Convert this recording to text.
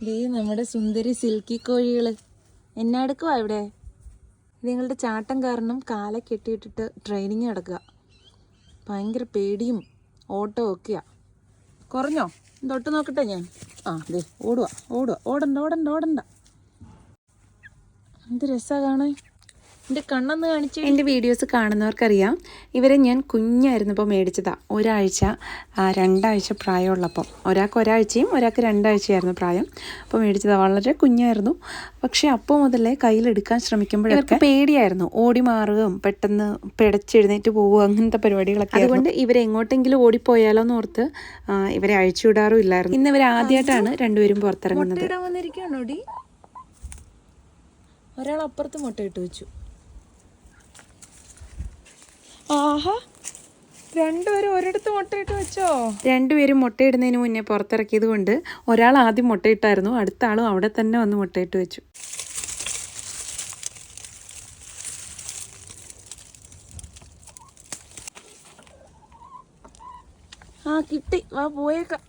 ദേ നമ്മുടെ സുന്ദരി സിൽക്കി കോഴികൾ എന്നാ എടുക്കുവാ ഇവിടെ. നിങ്ങളുടെ ചാട്ടം കാരണം കാലെ കെട്ടിയിട്ടിട്ട് ട്രെയിനിങ് നടക്കുക. ഭയങ്കര പേടിയും ഓട്ടവും ഒക്കെയാ. കുറഞ്ഞോ? തൊട്ട് നോക്കട്ടെ ഞാൻ. ദേ ഓടണ്ട. എന്ത് രസമാണ് കാണാൻ. എൻ്റെ കണ്ണെന്ന് കാണിച്ചു. എൻ്റെ വീഡിയോസ് കാണുന്നവർക്കറിയാം, ഇവരെ ഞാൻ കുഞ്ഞായിരുന്നപ്പോൾ മേടിച്ചതാണ്. ഒരാഴ്ച 2 ആഴ്ച പ്രായമുള്ളപ്പം. ഒരാഴ്ചയും ഒരാൾക്ക് 2 ആഴ്ചയായിരുന്നു പ്രായം. അപ്പോൾ മേടിച്ചതാണ്. വളരെ കുഞ്ഞായിരുന്നു. പക്ഷേ അപ്പോൾ മുതലേ കയ്യിലെടുക്കാൻ ശ്രമിക്കുമ്പോഴൊക്കെ പേടിയായിരുന്നു. ഓടി മാറുകയും പെട്ടെന്ന് പിടച്ചെഴുന്നേറ്റ് പോവുക, അങ്ങനത്തെ പരിപാടികളൊക്കെ. അതുകൊണ്ട് ഇവരെ എങ്ങോട്ടെങ്കിലും ഓടിപ്പോയാലോ എന്ന് ഓർത്ത് ഇവരെ അഴിച്ചുവിടാറും ഇല്ലായിരുന്നു. ഇന്ന് ഇവർ ആദ്യമായിട്ടാണ് രണ്ടുപേരും പുറത്തിറങ്ങുന്നത്. ഒരാൾ അപ്പുറത്ത് മുട്ടയിട്ട് വെച്ചു. ആഹാ, രണ്ടുപേരും ഒരിടത്ത് മുട്ടയിട്ട് വെച്ചോ? രണ്ടുപേരും മുട്ടയിടുന്നതിന് മുന്നേ പുറത്തിറക്കിയത് കൊണ്ട് ഒരാൾ ആദ്യം മുട്ടയിട്ടായിരുന്നു, അടുത്ത ആളും അവിടെ തന്നെ വന്ന് മുട്ടയിട്ട് വെച്ചു. കിട്ടി. വാ പോയേക്കാം.